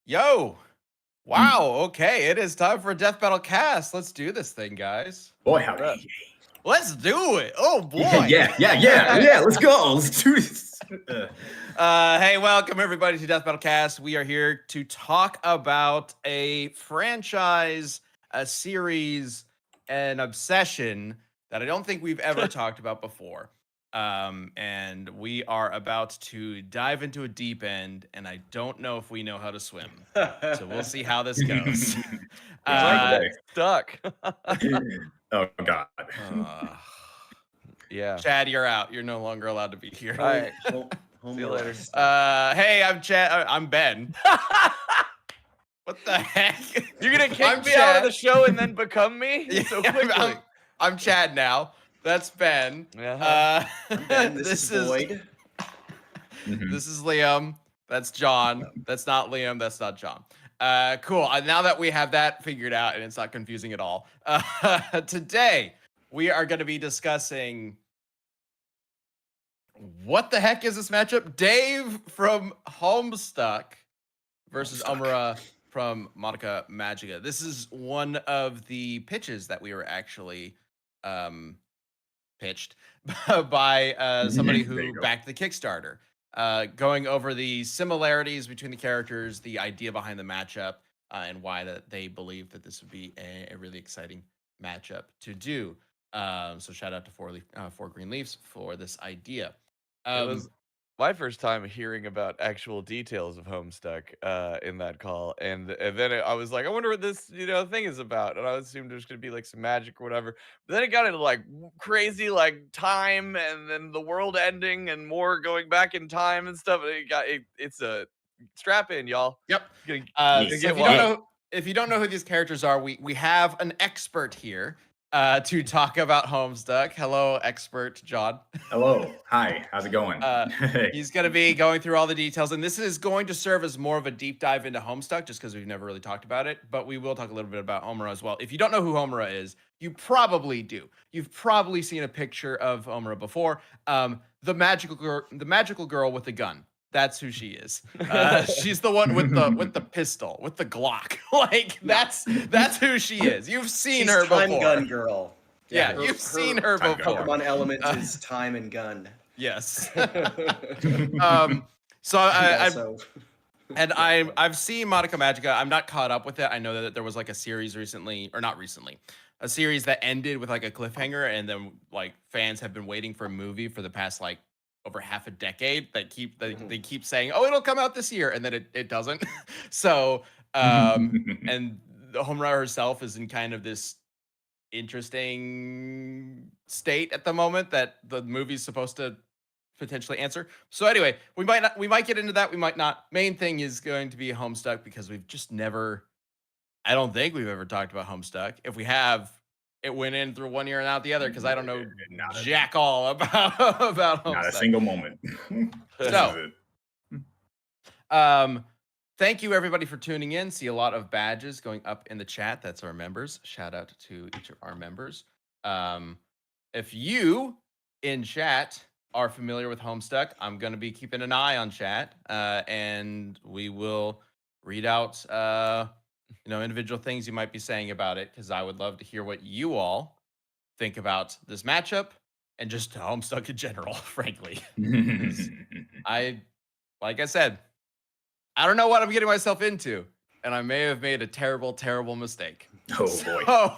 Yo! Wow, okay, it is time for a Death Battle cast. Let's do this thing, guys. Boy, howdy. Let's do it! Oh boy! Yeah, let's go. Let's do this. Hey, welcome everybody to Death Battle Cast. We are here to talk about a franchise, a series, an obsession that I don't think we've ever talked about before. And we are about to dive into a deep end, and I don't know if we know how to swim. So we'll see how this goes. Stuck. Oh, God. Yeah. Chad, you're out. You're no longer allowed to be here. All right. See you later. Hey, I'm Chad. I'm Ben. What the heck? You're gonna kick I'm me out of Chad. the show and then become me so quickly. I'm Chad now. That's Ben. Uh-huh. I'm Ben. This is Boyd. This is Liam. That's John. That's not Liam. That's not John. Cool. Now that we have that figured out and it's not confusing at all, today we are going to be discussing what the heck is this matchup? Dave from Homestuck versus Homura from Madoka Magica. This is one of the pitches that we were actually pitched by somebody who backed the Kickstarter, going over the similarities between the characters, the idea behind the matchup, and why that they believe that this would be a really exciting matchup to do. So shout out to Four Green Leafs for this idea. It was my first time hearing about actual details of Homestuck in that call, and then I was like, I wonder what this thing is about, and I assumed there's gonna be like some magic or whatever. But then it got into like crazy like time, and then the world ending, and more going back in time and stuff. It's a strap in, y'all. Yep. So if you don't know who these characters are, we have an expert here to talk about Homestuck. Hello, expert John. Hello. Hi. How's it going? He's going to be going through all the details, and this is going to serve as more of a deep dive into Homestuck, just because we've never really talked about it. But we will talk a little bit about Homura as well. If you don't know who Homura is, you probably do. You've probably seen a picture of Homura before. The magical girl with the gun. That's who she is. She's the one with the pistol, with the Glock. Like that's who she is. You've seen her before. Time gun girl. Yeah, you've seen her before. Pokemon element is time and gun. Yes. So I've seen Madoka Magica. I'm not caught up with it. I know that there was like a series recently, or not recently, a series that ended with like a cliffhanger, and then like fans have been waiting for a movie for the past like over half a decade. They keep saying, oh, it'll come out this year, and then it doesn't. So and the Homura herself is in kind of this interesting state at the moment that the movie's supposed to potentially answer. So anyway, we might get into that, we might not. Main thing is going to be Homestuck, because we've just never, I don't think we've ever talked about Homestuck. If we have, it went in through one ear and out the other, because I don't know jack all about Homestuck. Not a single moment. So, thank you everybody for tuning in. See a lot of badges going up in the chat. That's our members. Shout out to each of our members. If you in chat are familiar with Homestuck, I'm going to be keeping an eye on chat, and we will read out individual things you might be saying about it, because I would love to hear what you all think about this matchup and just Homestuck in general, frankly. Like I said, I don't know what I'm getting myself into, and I may have made a terrible, terrible mistake. Oh, boy. So,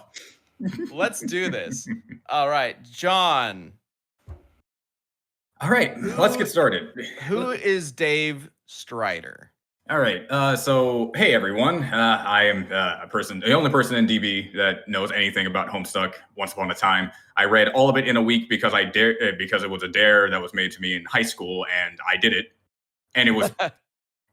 let's do this. All right, John. All right, let's get started. Who is Dave Strider? All right, so hey everyone, I am the only person in DB that knows anything about Homestuck. Once upon a time, I read all of it in a week because because it was a dare that was made to me in high school, and I did it, and it was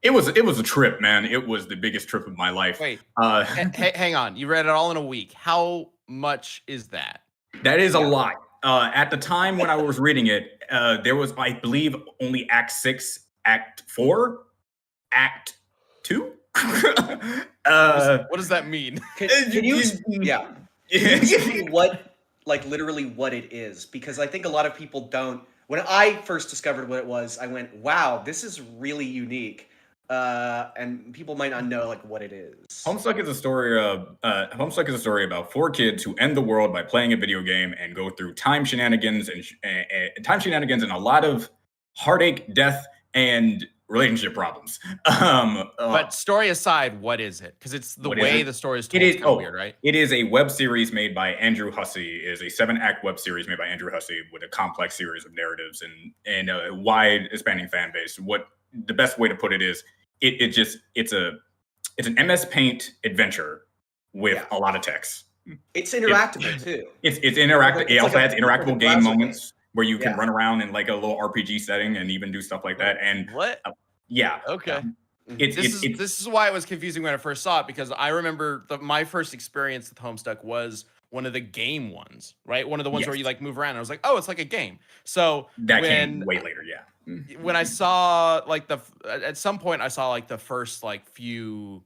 it was a trip, man. It was the biggest trip of my life. Wait, hang on, you read it all in a week? How much is that? That is a lot. At the time when I was reading it, there was, I believe, only Act 6, Act 4. Act 2? What does that mean? Can you explain literally what it is? Because I think a lot of people don't. When I first discovered what it was, I went, wow, this is really unique. and people might not know like what it is. Homestuck is a story about 4 kids who end the world by playing a video game and go through time shenanigans and a lot of heartache, death, and relationship problems. But story aside, what is it? Because it's the What is way it? the story is told. It is Kind of weird, right? It is a web series made by Andrew Hussey. It is a 7-act web series made by Andrew Hussey with a complex series of narratives and a wide spanning fan base. What the best way to put it is, it's an MS Paint adventure with a lot of text. It's interactable too. It's interactive. It's It also like has a interactable game browser moments where you can Yeah. run around in like a little RPG setting and even do stuff like that. And What? yeah, Okay. it's This is why it was confusing when I first saw it, because I remember my first experience with Homestuck was one of the game ones, right? One of the ones where Yes. you like move around. And I was like, oh, it's like a game. So that came way later. Yeah. when I saw like at some point I saw like the first like few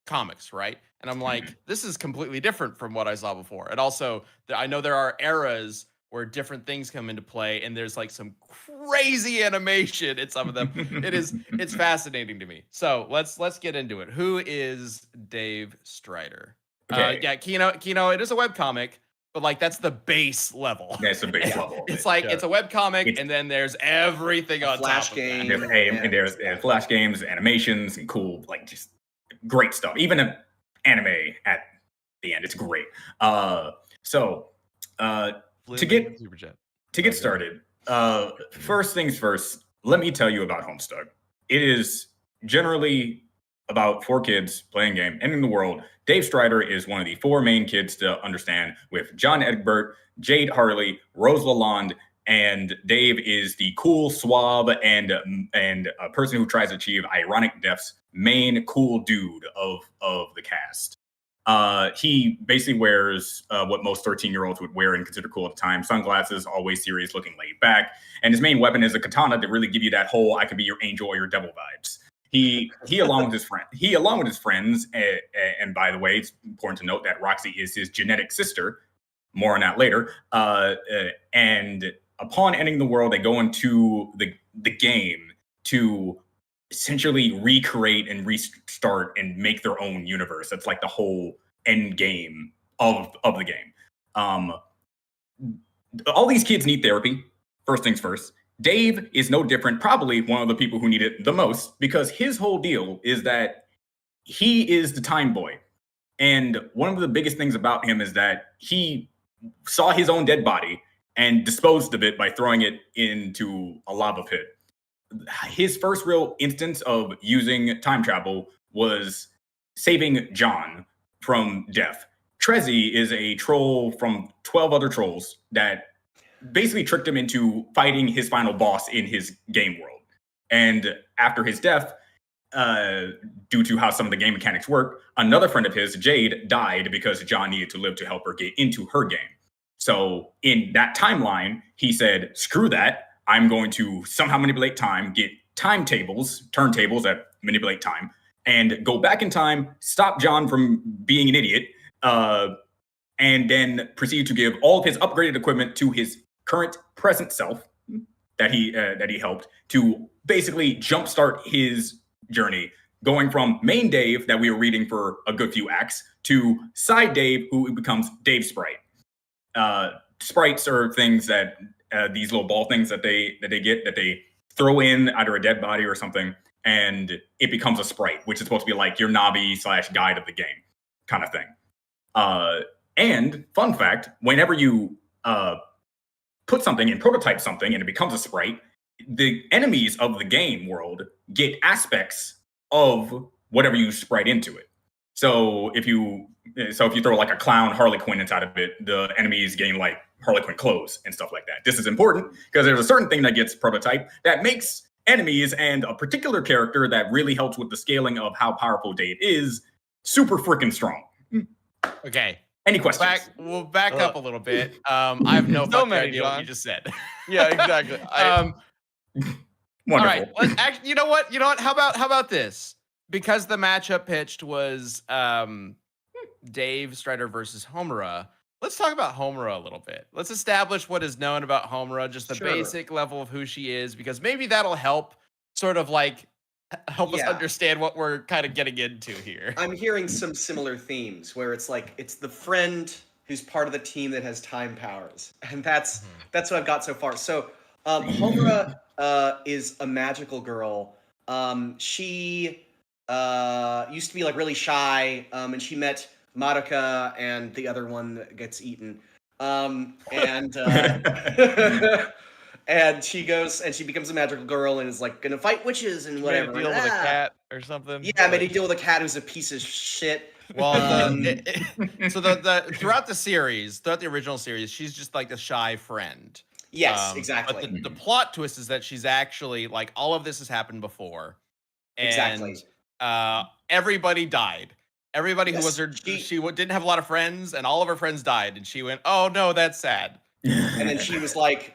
comics, right? And I'm like, this is completely different from what I saw before. And also, I know there are eras where different things come into play, and there's like some crazy animation in some of them. It's fascinating to me. So let's get into it. Who is Dave Strider? Okay. Yeah, Kino. It is a webcomic, but like that's the base level. That's the base level. It's like Yeah. it's a webcomic, It's- and then there's everything on Flash top of that. game. There's flash games, animations, and cool, like just great stuff. Even an anime at the end, it's great. To get Super Chat. to get started, first things first, let me tell you about Homestuck. It is generally about 4 kids playing a game, ending the world. Dave Strider is one of the 4 main kids to understand, with John Egbert, Jade Harley, Rose Lalonde, and Dave is the cool, suave, and a person who tries to achieve ironic deaths main cool dude of the cast. He basically wears what most 13-year-olds would wear and consider cool at the time: sunglasses, always serious, looking laid back, and his main weapon is a katana to really give you that whole "I could be your angel or your devil" vibes. He along with his friends, and by the way, it's important to note that Roxy is his genetic sister. More on that later. And upon ending the world, they go into the game to essentially recreate and restart and make their own universe. That's like the whole end game of the game. All these kids need therapy. First things first. Dave is no different, probably one of the people who need it the most, because his whole deal is that he is the time boy. And one of the biggest things about him is that he saw his own dead body and disposed of it by throwing it into a lava pit. His first real instance of using time travel was saving John from death. Trezzy is a troll from 12 other trolls that basically tricked him into fighting his final boss in his game world. And after his death, due to how some of the game mechanics work, another friend of his, Jade, died because John needed to live to help her get into her game. So in that timeline, he said, screw that. I'm going to somehow manipulate time, get turntables that manipulate time, and go back in time, stop John from being an idiot, and then proceed to give all of his upgraded equipment to his current present self that he helped to basically jumpstart his journey, going from main Dave that we were reading for a good few acts to side Dave, who becomes Dave Sprite. Sprites are things that these little ball things that they throw in either a dead body or something, and it becomes a sprite, which is supposed to be like your Navi/guide of the game kind of thing. And fun fact, whenever you put something and prototype something and it becomes a sprite, the enemies of the game world get aspects of whatever you sprite into it. So if you throw like a clown Harley Quinn inside of it, the enemies gain like Harley Quinn clothes and stuff like that. This is important because there's a certain thing that gets prototyped that makes enemies and a particular character that really helps with the scaling of how powerful Dave is super freaking strong. Okay. Any questions? We'll back up a little bit. I have no fucking idea what you just said. Yeah, exactly. All right. You know what? How about this? Because the matchup pitched was Dave Strider versus Homura. Let's talk about Homura a little bit. Let's establish what is known about Homura, just the basic level of who she is, because maybe that'll help sort of like help us Yeah. understand what we're kind of getting into here. I'm hearing some similar themes where it's like it's the friend who's part of the team that has time powers, and that's what I've got so far. So, Homura is a magical girl. She used to be like really shy, and she met Madoka and the other one that gets eaten. And and she goes and she becomes a magical girl and is like gonna fight witches and Made whatever. a deal with a cat or something. Yeah, I made a deal with a cat who's a piece of shit. Well, Um, so the throughout the original series, she's just like a shy friend. Yes, But exactly. the plot twist is that she's actually like all of this has happened before, and Exactly. everybody died. Everybody who Yes, was her, she- didn't have a lot of friends, and all of her friends died, and she went, "Oh no, that's sad." And then she was like,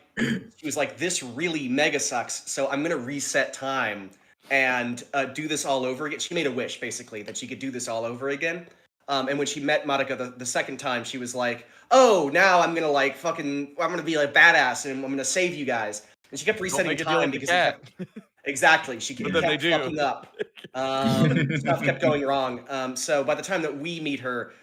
this really mega sucks. So I'm gonna reset time and do this all over again. She made a wish basically that she could do this all over again. And when she met Madoka the second time, she was like, "Oh, now I'm gonna like I'm gonna be like badass and I'm gonna save you guys." And she kept Don't resetting make a deal time with the because cat. exactly she But kept then they do. fucking up. Stuff kept going wrong. So by the time that we meet her,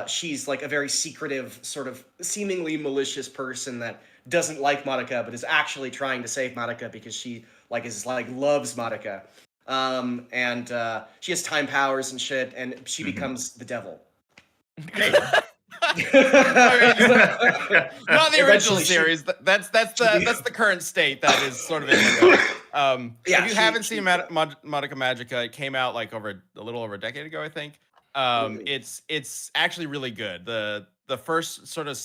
she's like a very secretive, sort of seemingly malicious person that doesn't like Madoka, but is actually trying to save Madoka because she loves Madoka. And she has time powers and shit, and she becomes the devil. Not the original Eventually she- series. That's the current state that is sort of in. Yeah, if you haven't seen Madoka Magica, it came out like a little over a decade ago, I think. It's actually really good. The first sort of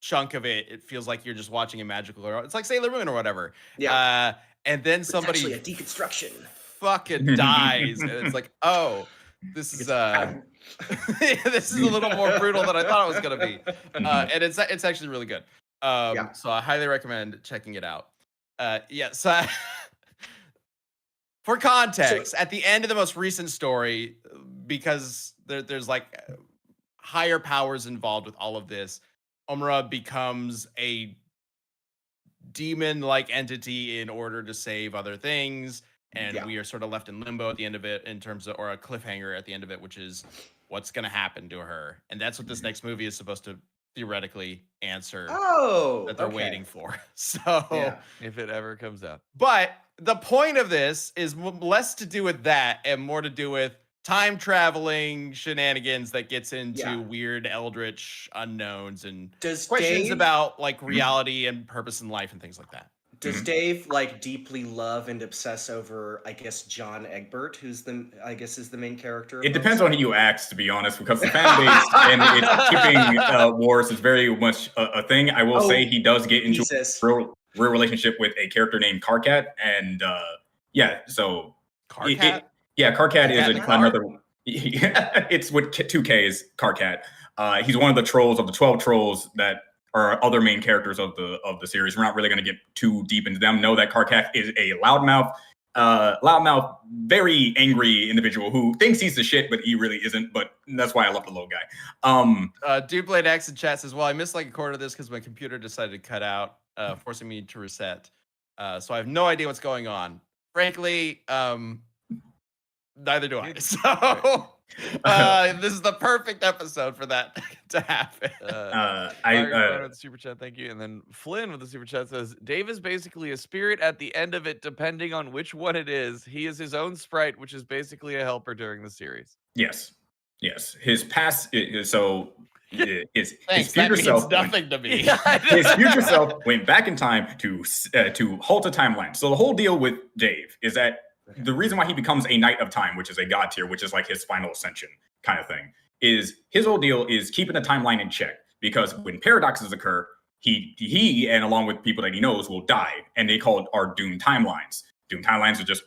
chunk of it feels like you're just watching a magical girl. It's like Sailor Moon or whatever. Yeah. And then It's somebody actually a deconstruction. fucking dies, and it's like, oh, this is this is a little more brutal than I thought it was gonna be. And it's actually really good. Yeah. So I highly recommend checking it out. So for context, at the end of the most recent story, because there's like higher powers involved with all of this, Homura becomes a demon-like entity in order to save other things, and Yeah. we are sort of left in limbo at the end of it in terms of, or a cliffhanger at the end of it, which is what's going to happen to her, and that's what this next movie is supposed to theoretically answer Oh, that they're okay. waiting for. So Yeah. If it ever comes out. but the point of this is less to do with that and more to do with time traveling shenanigans that gets into Yeah. weird eldritch unknowns and Does questions Dave about like reality and purpose in life and things like that. Does Dave like deeply love and obsess over, I guess, John Egbert, who's is the main character? of It depends Homestuck? on who you ask, to be honest, because the fan base and its shipping wars is very much a thing. I will say he does get into Jesus. a real relationship with a character named Karkat, and so Karkat? Karkat is Cat in a car? another. It's with 2Ks, Karkat. He's one of the trolls of the 12 trolls that are other main characters of the series. We're not really going to get too deep into them. Know that Karkat is a loudmouth, very angry individual who thinks he's the shit, but he really isn't. But that's why I love the little guy. Dude Blade X in chat says, well, I missed like a quarter of this because my computer decided to cut out, forcing me to reset. So I have no idea what's going on. Frankly, neither do I. So this is the perfect episode for that to happen. With the super chat, thank you. And then Flynn with the super chat says, Dave is basically a spirit at the end of it, depending on which one it is. He is his own sprite, which is basically a helper during the series. Yes. His past, his Thanks, future that means self. nothing to me. His future self went back in time to halt a timeline. So the whole deal with Dave is that the reason why he becomes a Knight of Time, which is a god tier, which is like his final ascension kind of thing, is his whole deal is keeping the timeline in check. Because when paradoxes occur, he and along with people that he knows will die, and they are doomed timelines. Doomed timelines are just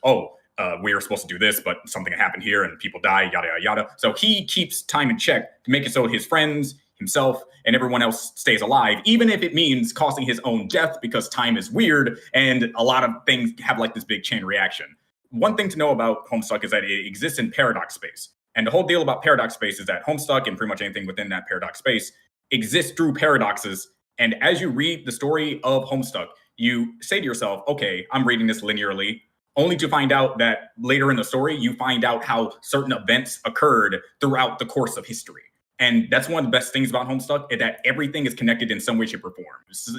we were supposed to do this, but something happened here and people die, yada yada yada. So he keeps time in check to make it so his friends, himself, and everyone else stays alive, even if it means causing his own death, because time is weird and a lot of things have like this big chain reaction. One thing to know about Homestuck is that it exists in paradox space. And the whole deal about paradox space is that Homestuck and pretty much anything within that paradox space exists through paradoxes. And as you read the story of Homestuck, you say to yourself, okay, I'm reading this linearly. only to find out that later in the story, you find out how certain events occurred throughout the course of history. And that's one of the best things about Homestuck, is that everything is connected in some way, shape, or form.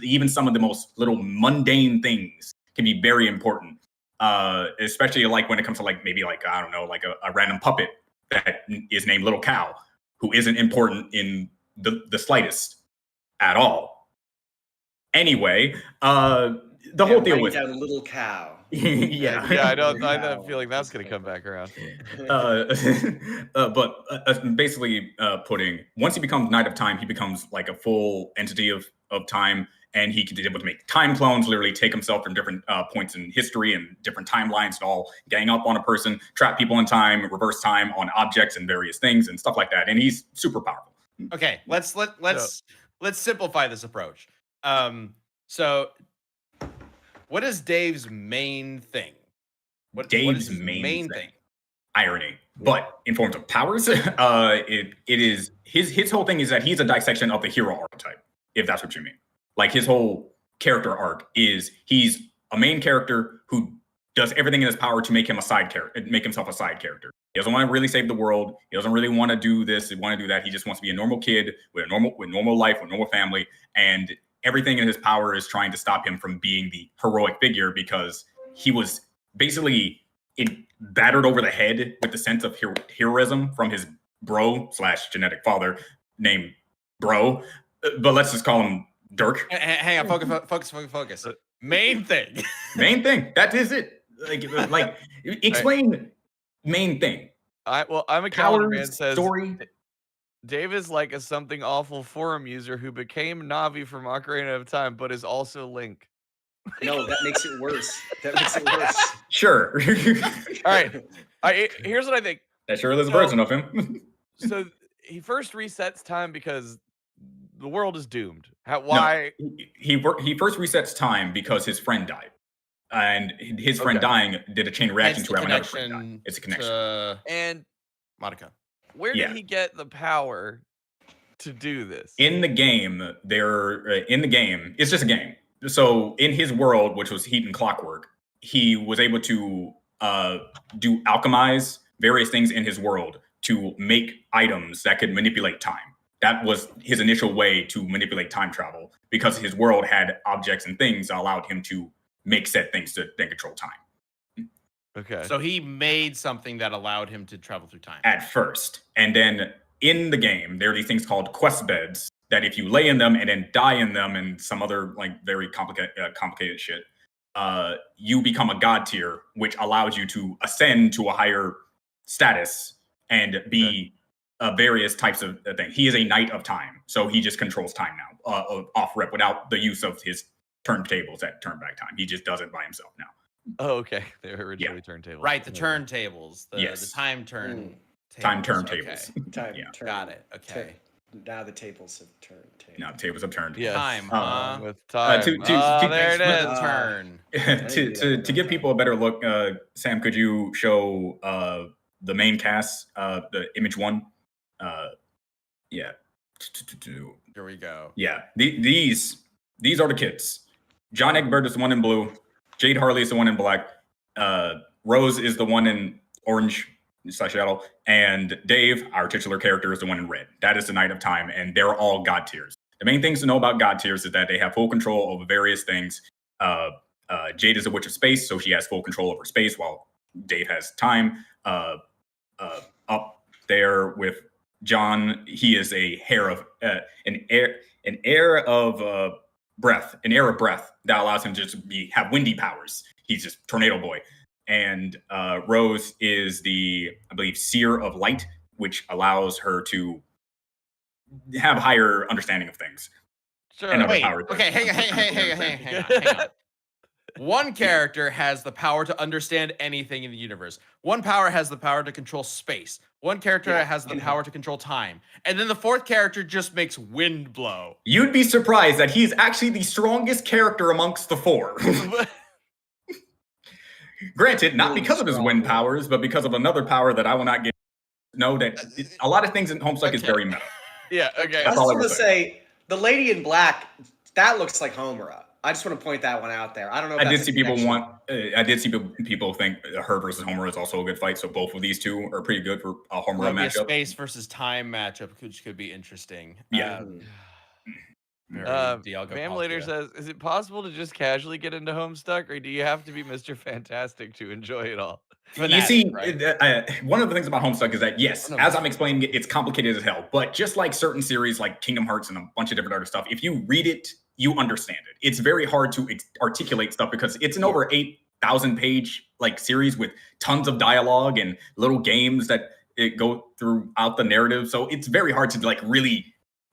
Even some of the most little mundane things can be very important, especially like when it comes to like maybe like, I don't know, like a random puppet that is named Little Cow, who isn't important in the slightest at all. Anyway, the whole deal with down Little Cow. yeah, I don't. I have a feeling that's going to come back around. But basically, putting once he becomes Knight of Time, he becomes like a full entity of time, and he can be able to make time clones, literally take himself from different points in history and different timelines, and all gang up on a person, trap people in time, reverse time on objects and various things and stuff like that. And he's super powerful. Okay, let's simplify this approach. So what is Dave's main thing? What is his main thing? Irony, but in forms of powers, it is his whole thing is that he's a dissection of the hero archetype, if that's what you mean. Like his whole character arc is he's a main character who does everything in his power to make him a side character, make himself a side character. He doesn't want to really save the world. He doesn't really want to do this. He want to do that. He just wants to be a normal kid with normal life, with normal family, and everything in his power is trying to stop him from being the heroic figure, because he was basically battered over the head with the sense of heroism from his bro / genetic father named Bro. But let's just call him Dirk. Hang on, focus. Main thing. Main thing. That is it. Like explain main thing. I'm a calendar man. Says Story. Dave is like a something awful forum user who became Navi from Ocarina of Time, but is also Link. No, that makes it worse. Sure. All right. Here's what I think. That sure is a version of him. So he first resets time because the world is doomed. Why? No, he first resets time because his friend died. And his friend dying did a chain reaction to have another friend die. It's a connection. And Madoka. Where did he get the power to do this? In the game, it's just a game. So in his world, which was heat and clockwork, he was able to alchemize various things in his world to make items that could manipulate time. That was his initial way to manipulate time travel, because his world had objects and things that allowed him to make said things to then control time. Okay. So he made something that allowed him to travel through time. At first. And then in the game, there are these things called quest beds that if you lay in them and then die in them and some other like very complicated shit, you become a god tier, which allows you to ascend to a higher status and be various types of things. He is a knight of time, so he just controls time now, off rip, without the use of his turntables that turn back time. He just does it by himself now. Oh, okay. They were originally turntables. Right, the turntables. The time turn. Time turntables. Okay. Time turn. Got it. Okay. Now the tables have turned. Now the tables have turned. Yes. Time. With time. There it is. Turn. To give people a better look, Sam, could you show the main cast, the image one? Yeah. Here we go. Yeah. These are the kids. John Egbert is the one in blue. Jade Harley is the one in black. Rose is the one in orange / yellow. And Dave, our titular character, is the one in red. That is the Knight of Time, and they're all god tiers. The main things to know about god tiers is that they have full control over various things. Jade is a witch of space, so she has full control over space, while Dave has time. Up there with John, he is a an air of breath that allows him to just have windy powers. He's just tornado boy. And Rose is the, I believe, seer of light, which allows her to have higher understanding of things. Sure. Wait, okay, hang on. One character has the power to understand anything in the universe. One power has the power to control space. One character has the power to control time. And then the fourth character just makes wind blow. You'd be surprised that he's actually the strongest character amongst the four. Granted, not because of his wind powers, but because of another power that I will not get. Know that a lot of things in Homestuck is very meta. Yeah, okay. I was going to say, the lady in black, that looks like Homura. I just want to point that one out there. I don't know if I did that's see a people connection. I did see people think her versus Homura is also a good fight. So both of these two are pretty good for a Homura That'd be a matchup. space versus time matchup, which could be interesting. Yeah. Dialga Bam later says, "Is it possible to just casually get into Homestuck, or do you have to be Mr. Fantastic to enjoy it all?" You see, right? one of the things about Homestuck is that, yes, as I'm explaining it, it's complicated as hell. But just like certain series like Kingdom Hearts and a bunch of different other stuff, if you read it, you understand it. It's very hard to articulate stuff because it's an over 8,000 page like series with tons of dialogue and little games that it go throughout the narrative. So it's very hard to like really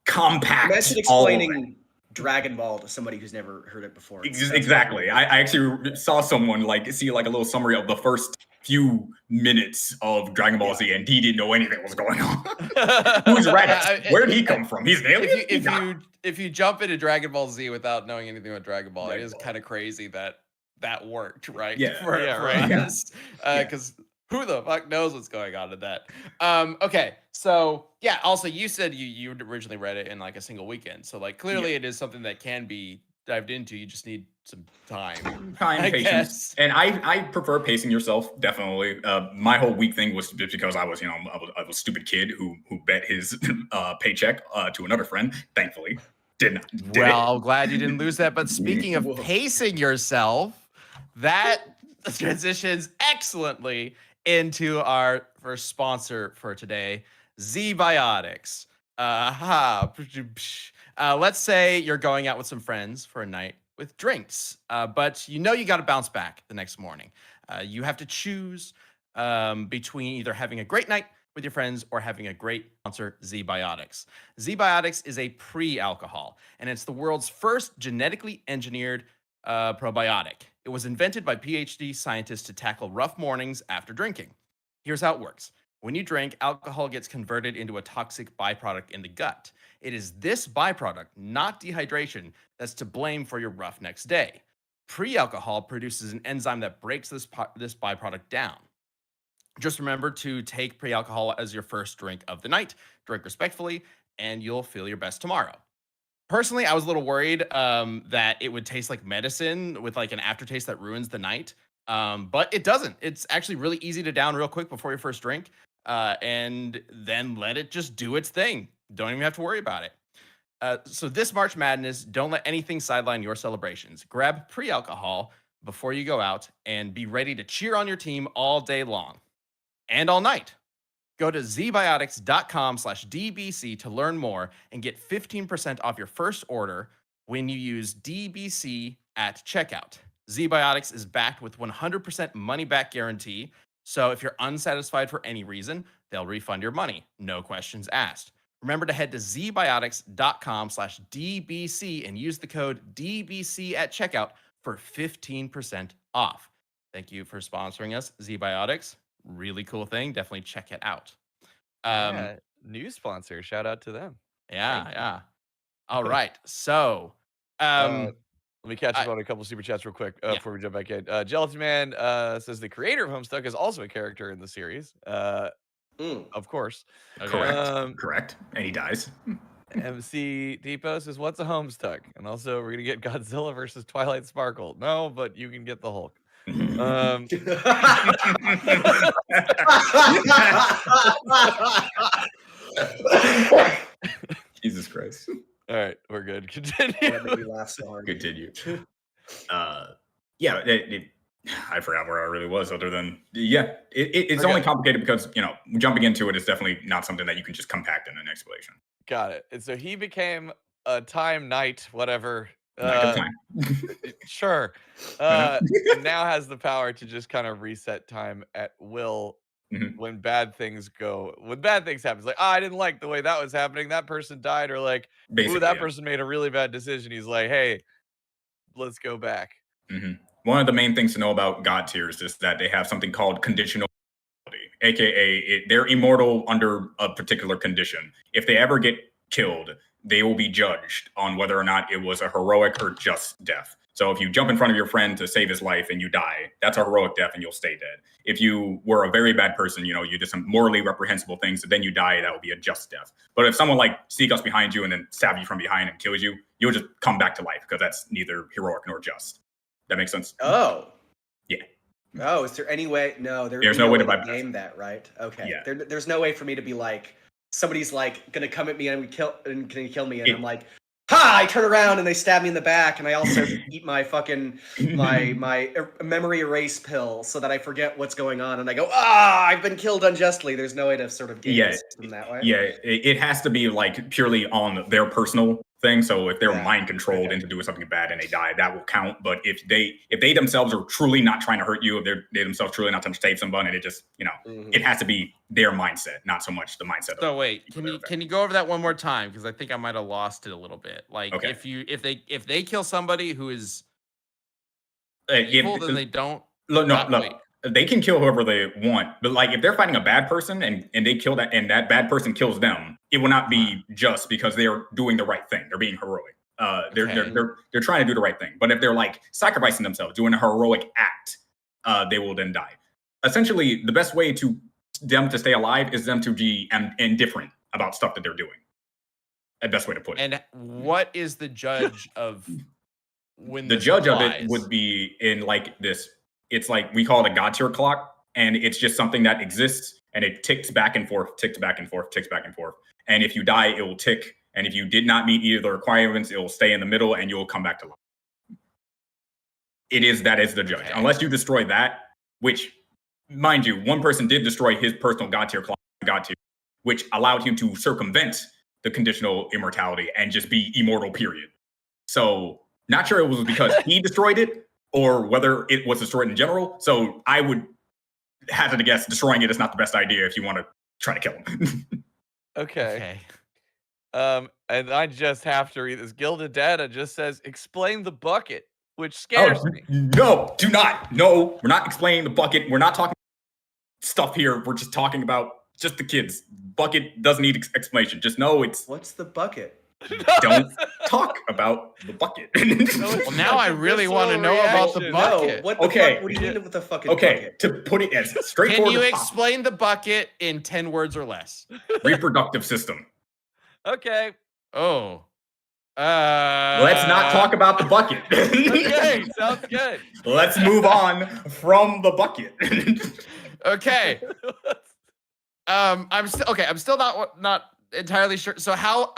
compact. Imagine explaining Dragon Ball to somebody who's never heard it before. Exactly. I actually saw someone like see like a little summary of the first few minutes of Dragon Ball Z, and he didn't know anything was going on. Who's Raditz? Where did he come from? He's an alien. If you jump into Dragon Ball Z without knowing anything about Dragon Ball, it is kind of crazy that worked, right? Yeah. For us. Because who the fuck knows what's going on in that? Okay, so yeah. Also, you said you originally read it in like a single weekend, so like clearly it is something that can be dived into. You just need some time, patience, guess. and I prefer pacing yourself. Definitely, my whole week thing was just because I was I was a stupid kid who bet his paycheck to another friend. Thankfully, did I'm glad you didn't lose that. But speaking of pacing yourself, that transitions excellently into our first sponsor for today, Z-Biotics. Let's say you're going out with some friends for a night with drinks, but you got to bounce back the next morning. You have to choose between either having a great night with your friends or having a great sponsor, Z-Biotics. Z-Biotics is a pre-alcohol, and it's the world's first genetically engineered probiotic. It was invented by PhD scientists to tackle rough mornings after drinking. Here's how it works. When you drink, alcohol gets converted into a toxic byproduct in the gut. It is this byproduct, not dehydration, that's to blame for your rough next day. Pre-alcohol produces an enzyme that breaks this byproduct down. Just remember to take pre-alcohol as your first drink of the night. Drink respectfully, and you'll feel your best tomorrow. Personally, I was a little worried that it would taste like medicine with like an aftertaste that ruins the night. But it doesn't. It's actually really easy to down real quick before your first drink, and then let it just do its thing. Don't even have to worry about it. So this March Madness, don't let anything sideline your celebrations. Grab pre-alcohol before you go out and be ready to cheer on your team all day long and all night. Go to zbiotics.com/DBC to learn more and get 15% off your first order when you use DBC at checkout. Z-Biotics is backed with 100% money-back guarantee, so if you're unsatisfied for any reason, they'll refund your money, no questions asked. Remember to head to zbiotics.com/DBC and use the code DBC at checkout for 15% off. Thank you for sponsoring us, Z-Biotics. Really cool thing. Definitely check it out. New sponsor. Shout out to them. Yeah. All right. So, let me catch up on a couple super chats real quick before we jump back in. Gelatin Man says the creator of Homestuck is also a character in the series. Of course. Okay. Correct. And he dies. MC Depot says, "What's a Homestuck?" And also, we're gonna get Godzilla versus Twilight Sparkle. No, but you can get the Hulk. Jesus Christ. All right, we're good. Continue. Continue. I forgot where I really was other than, it's only complicated because, jumping into it is definitely not something that you can just compact in an explanation. Got it. And so he became a time knight, whatever. Time. Sure. Now has the power to just kind of reset time at will when bad things happen. It's like, I didn't like the way that was happening. That person died, or like, that person made a really bad decision. He's like, hey, let's go back. One of the main things to know about God tiers is that they have something called conditional, aka they're immortal under a particular condition. If they ever get killed, they will be judged on whether or not it was a heroic or just death. So if you jump in front of your friend to save his life and you die, that's a heroic death and you'll stay dead. If you were a very bad person, you did some morally reprehensible things, and then you die, that would be a just death. But if someone like sneak us behind you and then stab you from behind and kills you, you'll just come back to life because that's neither heroic nor just. That makes sense? Oh. Yeah. Oh, is there any way? No, there's no way to bypass game that, right? Okay. Yeah. There's no way for me to be like, somebody's like gonna come at me and kill me, and I'm like, ha! I turn around and they stab me in the back, and I also eat my fucking my memory erase pill so that I forget what's going on, and I go, I've been killed unjustly. There's no way to sort of game the system that way. Yeah, it has to be like purely on their personal thing. So if they're mind controlled into doing something bad and they die, that will count. But if they themselves are truly not trying to hurt you, if they themselves truly not trying to save someone, and it just it has to be their mindset, not so much the mindset. So wait, can you go over that one more time? Because I think I might have lost it a little bit. Like if they kill somebody who is evil, then they don't. No. They can kill whoever they want, but like if they're fighting a bad person and they kill that, and that bad person kills them, it will not be just because they're doing the right thing. They're being heroic. They're trying to do the right thing. But if they're like sacrificing themselves, doing a heroic act, they will then die. Essentially, the best way to them to stay alive is them to be indifferent about stuff that they're doing. The best way to put it. And what is the judge of when the judge of it would be in like this? It's like we call it a God tier clock, and it's just something that exists, and it ticks back and forth, ticks back and forth, ticks back and forth. And if you die, it will tick. And if you did not meet either of the requirements, it will stay in the middle, and you will come back to life. That is the judge. Unless you destroy that, which, mind you, one person did destroy his personal God tier clock, which allowed him to circumvent the conditional immortality and just be immortal, period. So not sure it was because he destroyed it, or whether it was destroyed in general. So I would hazard to guess destroying it is not the best idea if you want to try to kill him. Okay. And I just have to read this. Gilded Data just says, explain the bucket, which scares me. No, do not. No, we're not explaining the bucket. We're not talking stuff here. We're just talking about just the kids. Bucket doesn't need explanation. Just know it's... What's the bucket? Don't talk about the bucket. Well, now I really want to know about the bucket. No, what the fuck? What do you mean with the fucking bucket? To put it as straightforward. Can you explain the bucket in 10 words or less? Reproductive system. Okay. Oh. Let's not talk about the bucket. Okay, sounds good. Let's move on from the bucket. Okay. I'm still not entirely sure. So how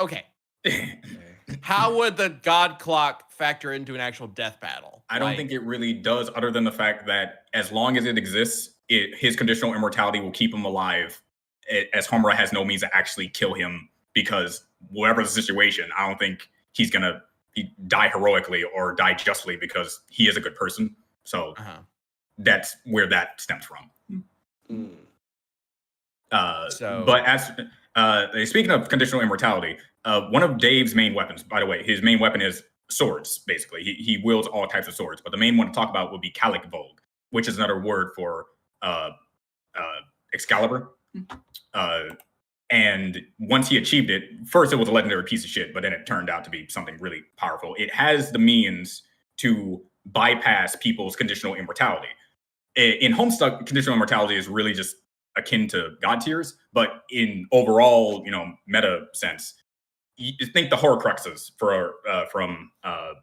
would the God clock factor into an actual death battle? I don't think it really does, other than the fact that as long as it exists, his conditional immortality will keep him alive, as Homura has no means to actually kill him, because whatever the situation, I don't think he's gonna die heroically or die justly, because he is a good person. So that's where that stems from. But as speaking of conditional immortality, one of Dave's main weapons, by the way, his main weapon is swords, basically. He wields all types of swords, but the main one to talk about would be Calic Vogue, which is another word for Excalibur. And once he achieved it, first it was a legendary piece of shit, but then it turned out to be something really powerful. It has the means to bypass people's conditional immortality. In Homestuck, conditional immortality is really just akin to God tiers, but in overall, meta sense, you think the Horcruxes from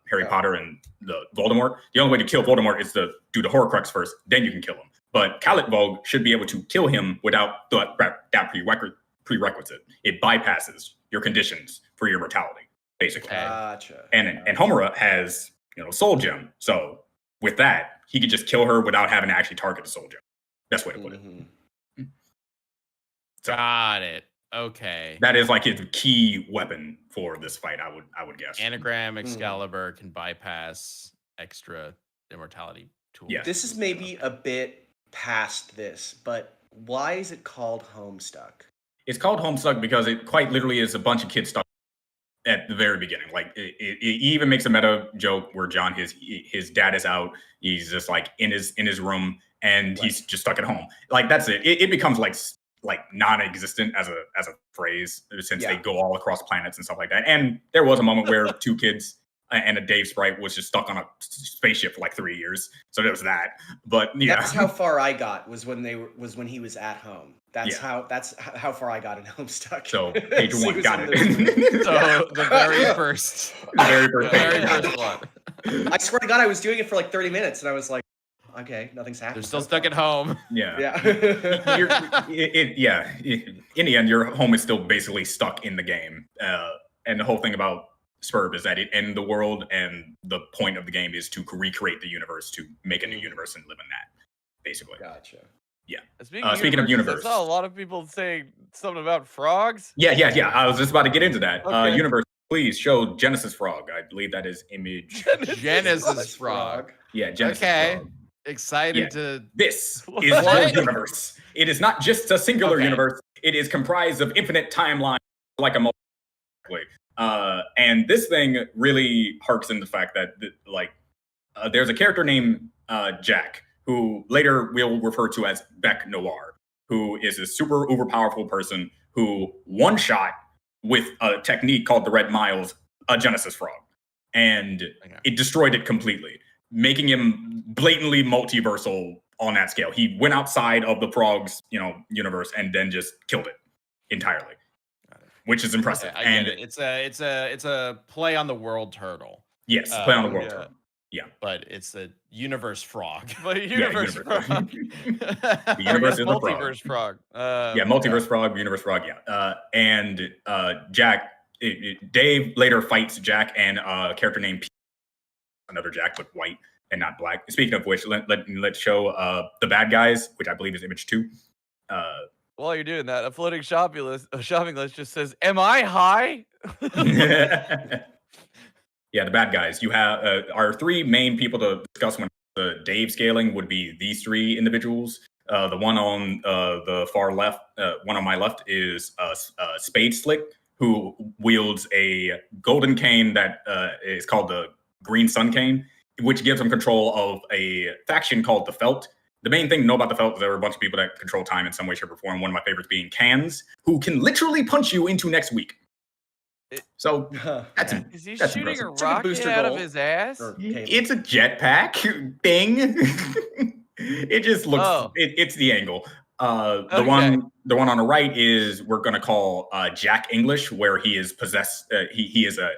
Harry Potter and the Voldemort. The only way to kill Voldemort is to do the Horcrux first, then you can kill him. But Calic Vogue should be able to kill him without that prerequisite. It bypasses your conditions for your mortality, basically. Gotcha. And Homura has Soul Gem, so with that he could just kill her without having to actually target the Soul Gem. Best way to put it. So, got it. Okay. That is like his key weapon for this fight, I would guess. Anagram Excalibur can bypass extra immortality tools. Yeah. This is maybe a bit past this, but why is it called Homestuck? It's called Homestuck because it quite literally is a bunch of kids stuck at the very beginning. Like it even makes a meta joke where John, his dad is out. He's just like in his room, and he's just stuck at home. Like that's it. It becomes like non-existent as a phrase, since they go all across planets and stuff like that. And there was a moment where two kids and a Dave sprite was just stuck on a spaceship for like 3 years. So there was that. But yeah, That's how far I got was when he was at home. That's Yeah. how far I got in Homestuck. so page He 1 was got in it. So the very first, The very the first very page. first one. I swear to God, I was doing it for like 30 minutes, and I was like, okay, nothing's happening. They're still so stuck far. at home. Yeah. Yeah. In the end, your home is still basically stuck in the game. And the whole thing about Spurb is that it ends the world, and the point of the game is to recreate the universe, to make a new universe and live in that, basically. Gotcha. Speaking of I universe. saw a lot of people saying something about frogs. Yeah. I was just about to get into that. Okay. Universe, please show Genesis Frog. I believe that is image. Genesis frog. Yeah, Genesis Okay. Frog. Excited Yeah. to. This What? is your universe. It is not just a singular Okay. universe. It is comprised of infinite timelines, like a multiple. And this thing really harks in the fact that, there's a character named Jack, who later we'll refer to as Beck Noir, who is a super uber powerful person who one shot with a technique called the Red Miles a Genesis Frog, and it destroyed it completely, making him blatantly multiversal on that scale. He went outside of the frog's, universe and then just killed it entirely, which is impressive. I and get it. It's a play on the world turtle. yes, play on the world. yeah. Turtle. Yeah, but it's a universe frog. But universe universe. frog. The universe is the frog. Multiverse frog. Multiverse frog, universe frog. Yeah, and Jack, Dave later fights Jack and a character named P, another Jack, but white and not black. Speaking of which, let's show the bad guys, which I believe is image 2. While you're doing that, a floating shopping list just says, "Am I high?" Yeah, the bad guys. You have our 3 main people to discuss when the Dave scaling would be these 3 individuals. The one on the far left, one on my left, is Spade Slick, who wields a golden cane that is called the Green Sun Cane, which gives him control of a faction called the Felt. The main thing to know about the Felt is there are a bunch of people that control time in some way, shape, or form. One of my favorites being Cans, who can literally punch you into next week. So that's Is he That's shooting impressive. a It's like a rocket booster out of goal. his ass? Or cable. it's a jetpack thing. It just looks. Oh. It's the angle. The Okay. one on the right is we're gonna call Jack English, where he is possessed. He is a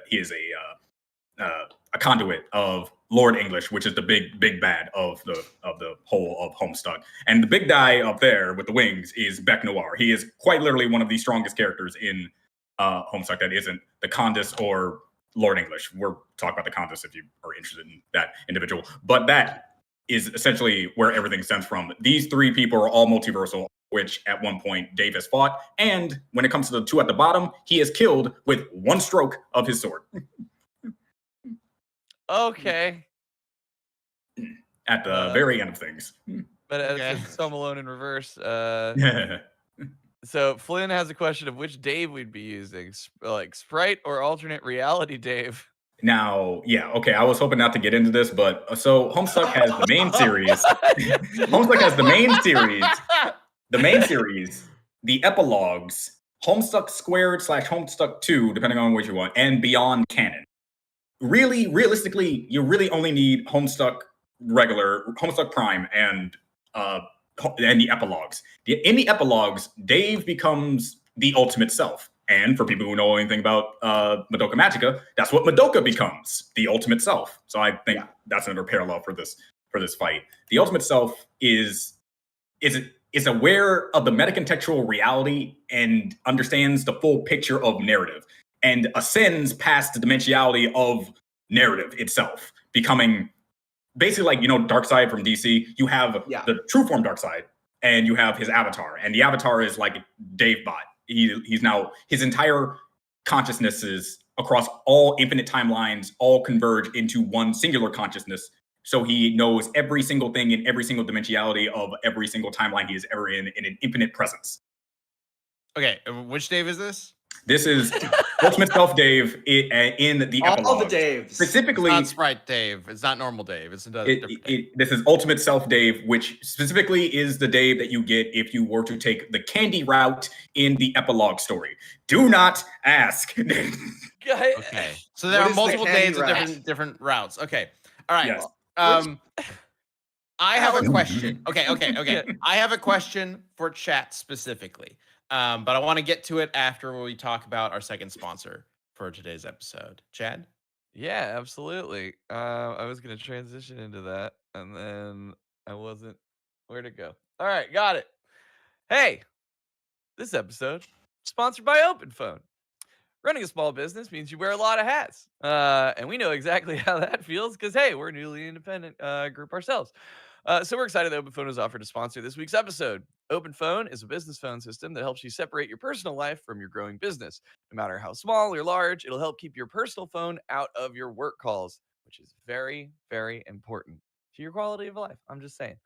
conduit of Lord English, which is the big bad of the whole of Homestuck. And the big guy up there with the wings is Beck Noir. He is quite literally one of the strongest characters in Homestuck that isn't the Condis or Lord English. We're talking about the Condis if you are interested in that individual. But that is essentially where everything stems from. These 3 people are all multiversal, which at one point Dave has fought. And when it comes to the 2 at the bottom, he is killed with one stroke of his sword. Okay. At the very end of things. But Okay. it's Home Alone in reverse. So Flynn has a question of which Dave we'd be using, like Sprite or alternate reality Dave. Now, yeah, okay, I was hoping not to get into this, but so Homestuck has the main series. Homestuck has the main series, the epilogues, Homestuck Squared / Homestuck 2, depending on which you want, and Beyond Canon. Really, realistically, you really only need Homestuck regular, Homestuck Prime, and the epilogues. In the epilogues, Dave becomes the ultimate self. And for people who know anything about Madoka Magica, that's what Madoka becomes, the ultimate self. So I think that's another parallel for this fight. The ultimate self is aware of the metacontextual reality and understands the full picture of narrative and ascends past the dimensionality of narrative itself, becoming basically like, Darkseid from DC. You have the true form Darkseid, and you have his avatar. And the avatar is like Dave Bot. He's now, his entire consciousnesses across all infinite timelines all converge into one singular consciousness. So he knows every single thing in every single dimensionality of every single timeline he is ever in an infinite presence. Okay, which Dave is this? This is Ultimate Self Dave in the epilogue. All the Daves. Specifically, It's not Sprite Dave. It's not normal Dave. It's a different Dave. This is Ultimate Self Dave, which specifically is the Dave that you get if you were to take the candy route in the epilogue story. Do not ask. God Okay. So there What are is the multiple candy days of route? different routes. Okay. All right. Yes. I have a Alex- question. Okay. Yeah. I have a question for chat specifically. But I want to get to it after we talk about our second sponsor for today's episode. Chad? Yeah, absolutely. I was gonna transition into that, and then I wasn't. Where'd it go? All right, got it. Hey, this episode sponsored by OpenPhone. Running a small business means you wear a lot of hats, and we know exactly how that feels because hey, we're a newly independent group ourselves. So we're excited that OpenPhone has offered to sponsor this week's episode. OpenPhone is a business phone system that helps you separate your personal life from your growing business. No matter how small or large, it'll help keep your personal phone out of your work calls, which is very, very important to your quality of life. I'm just saying.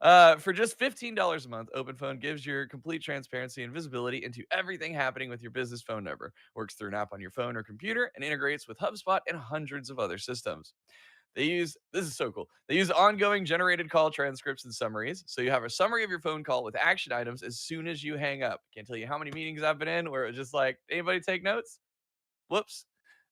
For just $15 a month, OpenPhone gives your complete transparency and visibility into everything happening with your business phone number. Works through an app on your phone or computer and integrates with HubSpot and hundreds of other systems. This is so cool. They use ongoing generated call transcripts and summaries. So you have a summary of your phone call with action items as soon as you hang up. Can't tell you how many meetings I've been in where it was just like, anybody take notes? Whoops.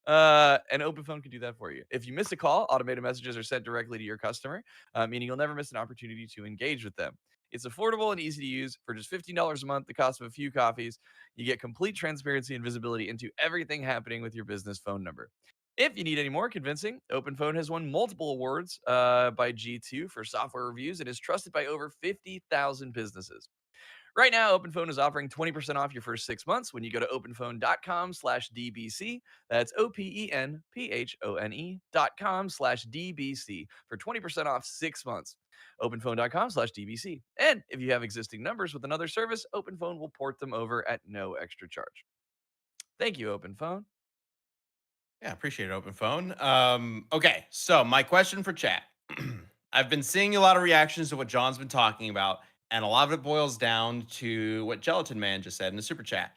And OpenPhone can do that for you. If you miss a call, automated messages are sent directly to your customer, meaning you'll never miss an opportunity to engage with them. It's affordable and easy to use. For just $15 a month, the cost of a few coffees, you get complete transparency and visibility into everything happening with your business phone number. If you need any more convincing, OpenPhone has won multiple awards by G2 for software reviews and is trusted by over 50,000 businesses. Right now, OpenPhone is offering 20% off your first 6 months when you go to openphone.com/DBC. That's openphone.com/DBC for 20% off 6 months. Openphone.com/DBC. And if you have existing numbers with another service, OpenPhone will port them over at no extra charge. Thank you, OpenPhone. Yeah, appreciate it, OpenPhone. Okay, so my question for chat. I've been seeing a lot of reactions to what John's been talking about, and a lot of it boils down to what Gelatin Man just said in the super chat.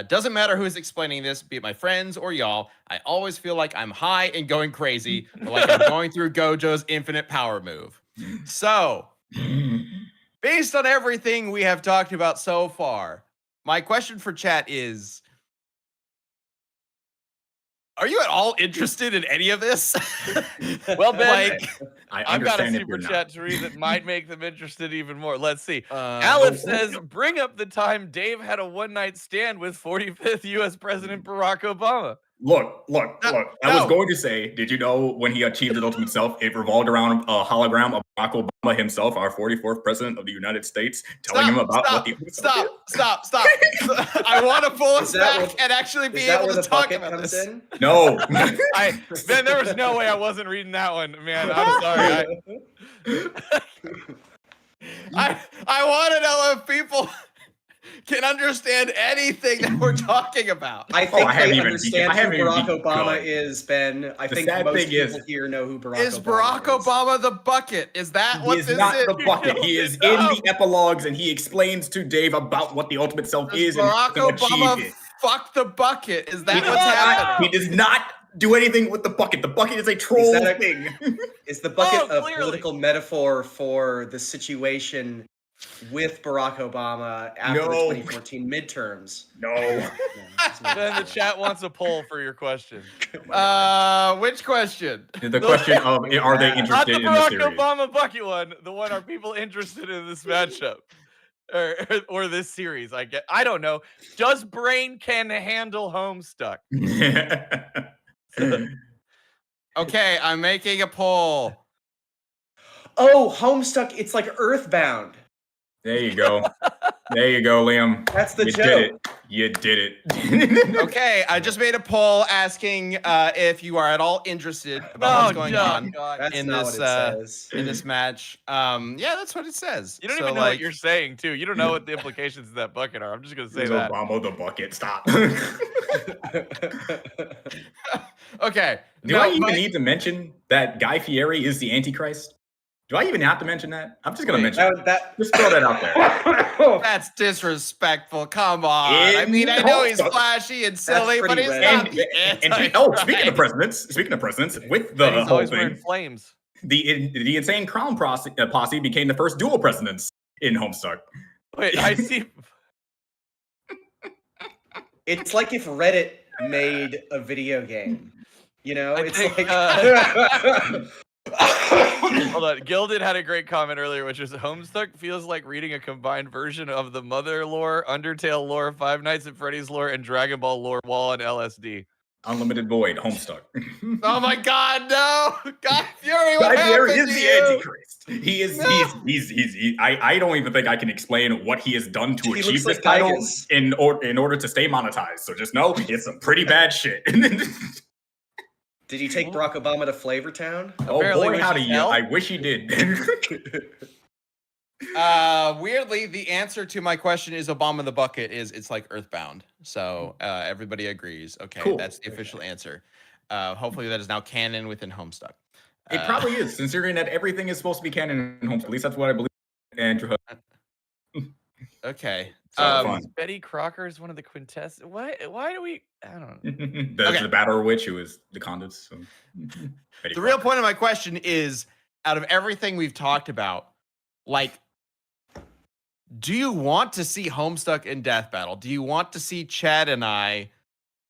Doesn't matter who is explaining this, be it my friends or y'all, I always feel like I'm high and going crazy, or like I'm going through Gojo's infinite power move. So, based on everything we have talked about so far, my question for chat is, are you at all interested in any of this? Well, Ben, like, I've got a understand if super you're not. chat to read that might make them interested even more. Let's see. uh, Aleph says, bring up the time Dave had a one-night stand with 45th U.S. President Barack Obama. Look. No, I was no. going to say, did you know when he achieved his ultimate self, it revolved around a hologram of Barack Obama himself, our 44th president of the United States, telling him about what the Stop. I want to pull us Is that back where- and actually be Is that able where to the talk bucket about comes this. in? No. Ben, there was no way I wasn't reading that one, man. I'm sorry. I want to know if people can understand anything that we're talking about. I think haven't they even understand begun. I who haven't Barack even Obama begun. is, Ben. I The think sad most thing is- people here know who Barack Is Obama Barack is. Obama the bucket? Is that He what is this not is? the bucket. You He know is it, in no. the epilogues, and he explains to Dave about what the ultimate self Does is and Barack how to achieve Obama it. fuck the bucket? Is He that does what's not- happening? He does not do anything with the bucket. The bucket is a troll that a- thing. Is the bucket a clearly. political metaphor for the situation with Barack Obama after the No. 2014 midterms? No. Ben, the chat wants a poll for your question. Which question? The question of are they Not Not the interested in the Barack series? Obama bucket one. The one, are people interested in this matchup? Or this series, I don't know. Does Brain can handle Homestuck? Okay, I'm making a poll. Oh, Homestuck, it's like Earthbound. There you go. There you go, Liam. That's the You joke. did it. You did it. Okay, I just made a poll asking if you are at all interested about what's going on God. That's in not this, what it says. in this match. Yeah, that's what it says. You don't So, even know like, what you're saying, too. You don't know what the implications of that bucket are. I'm just gonna say Is that. Obama the bucket? Stop. Okay. Do I even need to mention that Guy Fieri is the Antichrist? Do I even have to mention that? I'm just going to mention it. that Just throw that out there. That's disrespectful. Come on. I mean, I know he's flashy and silly, but pretty he's rad. not the And Antichrist. speaking of presidents, with the And he's whole always wearing thing, flames. the insane crown posse became the first dual presidents in Homestuck. Wait, I see. it's like if Reddit made a video game. You know, I it's think, like. Hold on. Gilded had a great comment earlier, which was Homestuck feels like reading a combined version of the Mother lore, Undertale lore, Five Nights at Freddy's lore, and Dragon Ball lore while on LSD. Unlimited Void, Homestuck. Oh my God, no! God Fury, what Guy Fieri happened is to the you? Antichrist. He is. I don't even think I can explain what he has done to He achieve looks this like title Tygus. in order to stay monetized. So just know it's some pretty bad shit. Did he take Barack Obama to Flavortown? Oh Apparently boy, wishes howdy! hell. I wish he did. Weirdly, the answer to my question is Obama the Bucket it's like Earthbound. So everybody agrees. Okay, Cool. that's the official answer. Hopefully that is now canon within Homestuck. It probably is, considering that everything is supposed to be canon in Homestuck. At least that's what I believe. Andrew. Okay. So fun. Betty Crocker is one of the quintess. Why do we? I don't know. There's the Battle Witch who is the conduits. So. The real point of my question is, out of everything we've talked about, like, do you want to see Homestuck in Death Battle? Do you want to see Chad and I,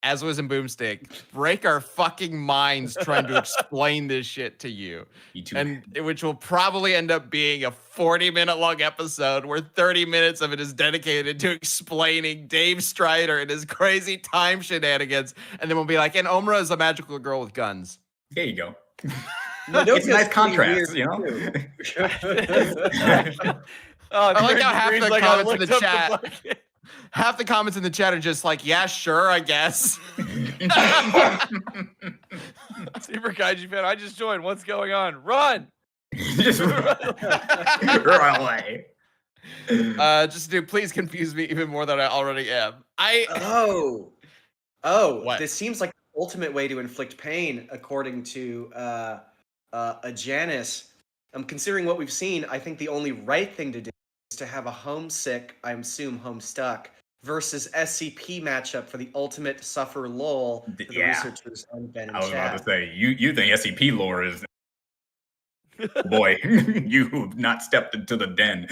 as was in Boomstick, break our fucking minds trying to explain this shit to you? And which will probably end up being a 40-minute long episode where 30 minutes of it is dedicated to explaining Dave Strider and his crazy time shenanigans. And then we'll be like, and Homura is a magical girl with guns. There you go. Madoka's It's a nice pretty contrast, weird, you know? Oh, I like how half Green's the like, I comments in the looked up chat, bucket. half the comments in the chat are just like, yeah, sure, I guess. Super Kaiju fan, I just joined. What's going on? Run! Just run away. Just do please confuse me even more than I already am. Oh, What? this seems like the ultimate way to inflict pain, according to a Janice. Considering what we've seen, I think the only right thing to do is to have a homesick, I assume Homestuck, versus SCP matchup for the ultimate suffer lol for the researchers on Ben and I was Chad. about to say, you think SCP lore is... Boy, you've not stepped into the den.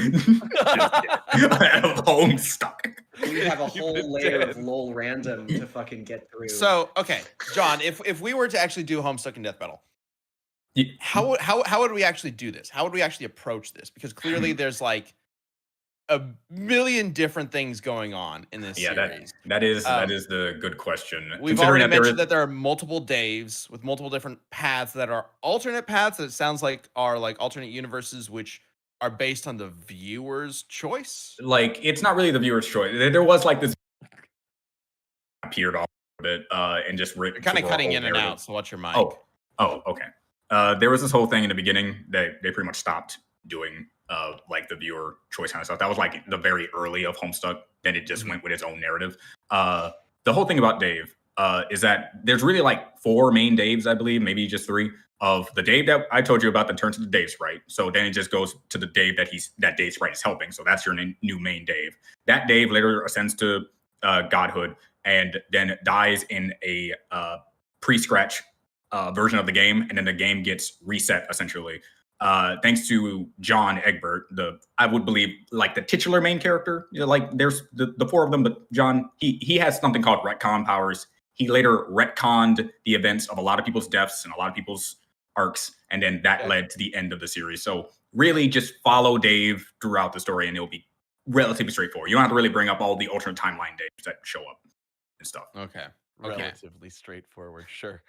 Homestuck. We have a You've whole been layer dead. of lol random to fucking get through. So, okay, John, if we were to actually do Homestuck in Death Battle, Yeah. how would we actually do this? How would we actually approach this? Because clearly there's like a million different things going on in this series. that is the good question. We've already mentioned that there are multiple Daves with multiple different paths that are alternate paths that it sounds like are like alternate universes, which are based on the viewer's choice. Like, it's not really the viewer's choice. There was like this appeared off a bit and just You're kind of cutting in and out, so watch your mic. Oh, okay. There was this whole thing in the beginning that they pretty much stopped doing like the viewer choice kind of stuff. That was like the very early of Homestuck. Then it just went with its own narrative. The whole thing about Dave is that there's really like 4 main Daves, I believe, maybe just 3 of the Dave that I told you about that turns to the Dave Sprite. So then it just goes to the Dave that Dave Sprite is helping. So that's your new main Dave. That Dave later ascends to godhood and then dies in a pre-scratch version of the game, and then the game gets reset essentially. Thanks to John Egbert, I would believe like the titular main character. You know, like there's the 4 of them, but John he has something called retcon powers. He later retconned the events of a lot of people's deaths and a lot of people's arcs, and then that led to the end of the series. So really, just follow Dave throughout the story, and it'll be relatively straightforward. You don't have to really bring up all the alternate timeline Daves that show up and stuff. Okay. Relatively straightforward, sure.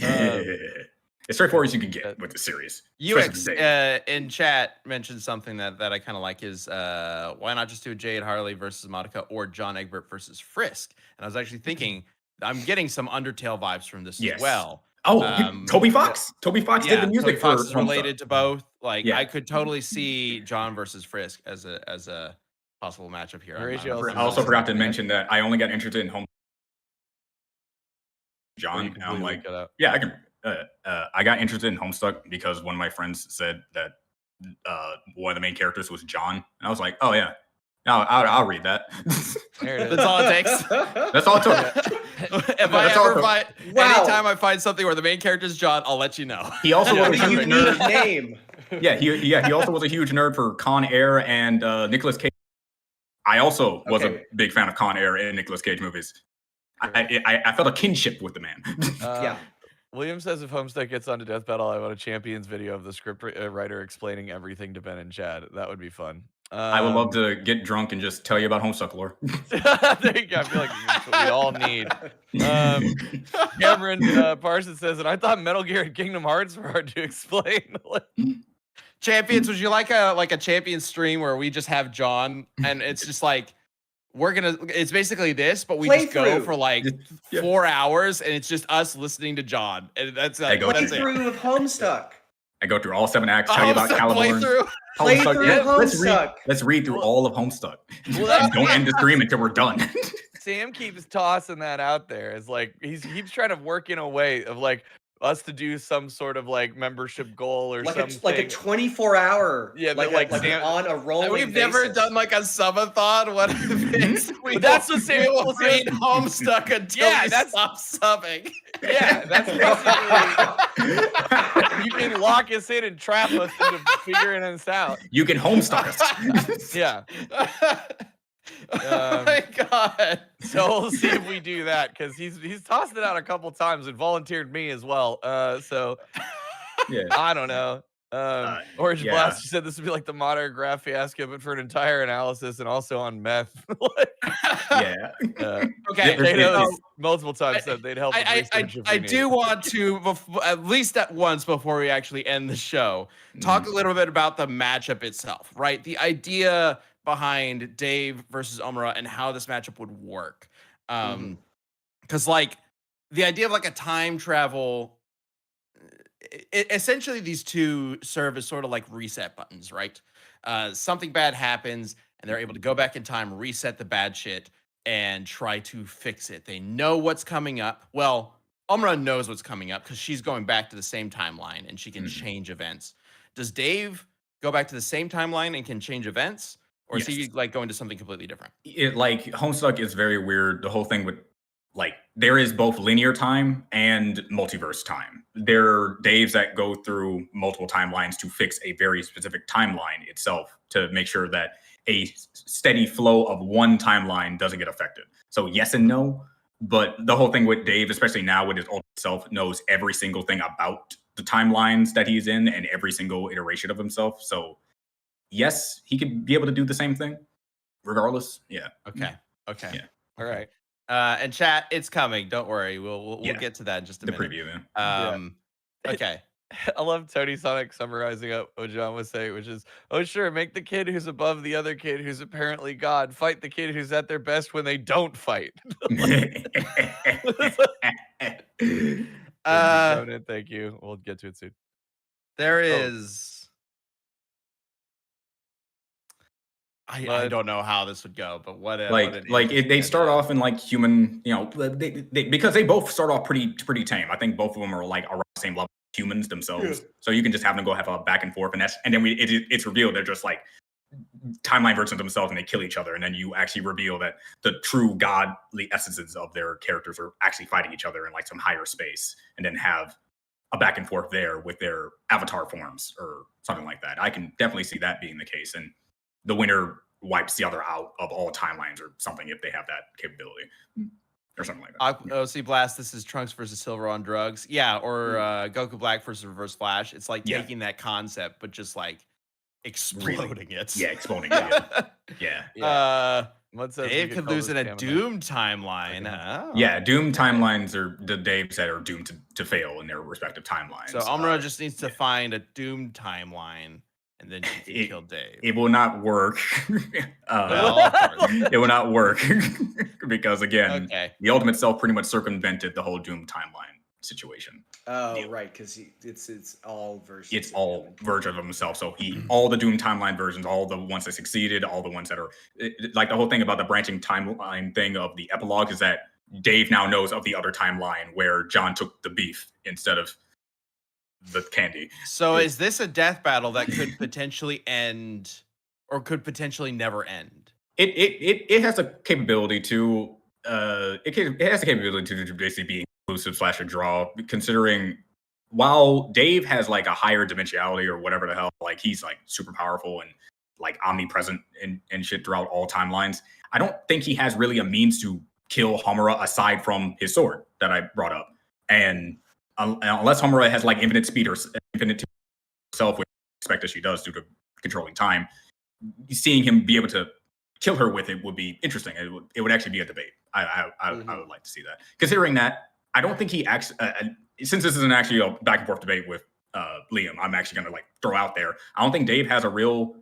As straightforward as you can get with the series. UX in chat mentioned something that I kind of like is why not just do Jade Harley versus Madoka or John Egbert versus Frisk? And I was actually thinking I'm getting some Undertale vibes from this as well. Oh, Toby Fox. Toby Fox did the music. Toby Fox is related to both. Like I could totally see John versus Frisk as a possible matchup here. I also forgot to mention that I only got interested in Home. John, and I'm like, yeah, I can. I got interested in Homestuck because one of my friends said that one of the main characters was John, and I was like, oh yeah, I'll read that. That's all it takes. That's all it took. If I ever find, anytime I find something where the main character is John, I'll let you know. He also was a huge nerd. Name. He also was a huge nerd for Con Air and Nicolas Cage. I also was a big fan of Con Air and Nicolas Cage movies. I felt a kinship with the man. Yeah. William says if Homestuck gets onto Death Battle, I want a Champions video of the script writer explaining everything to Ben and Chad. That would be fun. I would love to get drunk and just tell you about Homestuck lore. There you go. I feel like that's what we all need. Cameron Parsons says, and I thought Metal Gear and Kingdom Hearts were hard to explain. Champions, would you like a champion stream where we just have John and it's just like it's basically this, but we just go for like 4 hours and it's just us listening to John. And that's playthrough of Homestuck. I go through all 7 acts, tell you about Playthrough Homestuck. Let's read through all of Homestuck. And don't end the stream until we're done. Sam keeps tossing that out there. It's like he keeps trying to work in a way of like us to do some sort of like membership goal or something. Like a 24-hour. Yeah, like Sam, on a rolling We've basis. never done like a subathon. What if it's that's what Sam will read Homestuck until stop subbing. Yeah, that's basically you can lock us in and trap us into figuring this out. You can Homestuck us. Yeah. Oh my god! So we'll see if we do that because he's tossed it out a couple times and volunteered me as well. So yeah, I don't know. Orange Blast said this would be like the modern graph fiasco, but for an entire analysis and also on meth. Yeah. Okay. Multiple times said they'd help. I do want to, at least at once before we actually end the show, talk a little bit about the matchup itself, right? The idea behind Dave versus Homura and how this matchup would work. Because like the idea of like a time travel, essentially these two serve as sort of like reset buttons, right? Something bad happens and they're able to go back in time, reset the bad shit, and try to fix it. They know what's coming up. Well, Homura knows what's coming up because she's going back to the same timeline and she can change events. Does Dave go back to the same timeline and can change events? Or is he like going to something completely different? Like Homestuck is very weird. The whole thing with like there is both linear time and multiverse time. There are Daves that go through multiple timelines to fix a very specific timeline itself to make sure that a steady flow of one timeline doesn't get affected. So yes and no, but the whole thing with Dave, especially now with his ultimate self, knows every single thing about the timelines that he's in and every single iteration of himself. So yes, he could be able to do the same thing regardless. Yeah. Okay. Yeah. All right. And chat, it's coming. Don't worry. We'll get to that in just a minute. The preview, man. Okay. I love Tony Sonic summarizing up what John was saying, which is, oh, sure, make the kid who's above the other kid who's apparently God fight the kid who's at their best when they don't fight. Thank you. We'll get to it soon. There is... I don't know how this would go, but they start off in like human, because they both start off pretty tame. I think both of them are like around the same level of humans themselves. Yeah. So you can just have them go have a back and forth, and then it's revealed they're just like timeline versions of themselves, and they kill each other, and then you actually reveal that the true godly essences of their characters are actually fighting each other in like some higher space, and then have a back and forth there with their avatar forms or something like that. I can definitely see that being the case, and the winner wipes the other out of all timelines or something if they have that capability or something like that. OC Blast, this is Trunks versus Silver on drugs. Yeah, or Goku Black versus Reverse Flash. It's like taking that concept, but just like exploding it. Yeah, exploding it. Yeah. Dave could lose in a Doom timeline. Oh. Yeah, Doom timelines are the Daves that are doomed to fail in their respective timelines. So Homura just needs to find a Doom timeline. And then she can kill Dave. It will not work. It will not work because again, the Ultimate Self pretty much circumvented the whole Doom timeline situation. Oh, right, because it's all versions. It's all versions of himself. So all the Doom timeline versions, all the ones that succeeded, all the ones that are like the whole thing about the branching timeline thing of the epilogue is that Dave now knows of the other timeline where John took the beef instead of the candy. So is this a death battle that could potentially end or could potentially never end? It has a capability to it has the capability to basically be inclusive / a draw, considering while Dave has like a higher dimensionality or whatever the hell, like he's like super powerful and like omnipresent and shit throughout all timelines. I don't think he has really a means to kill Homura aside from his sword that I brought up. And unless Homura has like infinite speed or infinite to herself, which I expect that she does due to controlling time, seeing him be able to kill her with it would be interesting. It would actually be a debate. I would like to see that. Considering that, I don't think he actually, since this isn't actually a back and forth debate with Liam, I'm actually going to like throw out there. I don't think Dave has a real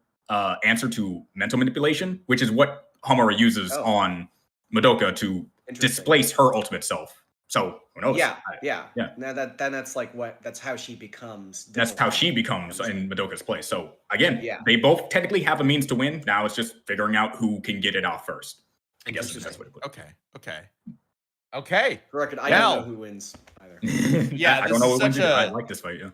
answer to mental manipulation, which is what Homura uses on Madoka to displace her ultimate self. So who knows? Yeah. Now that's how she becomes. That's how she becomes in Madoka's place. So again, they both technically have a means to win. Now it's just figuring out who can get it off first. I guess that's what it would. Okay. For record, I don't know who wins either. Yeah, I don't know who wins. I like this fight. Yeah.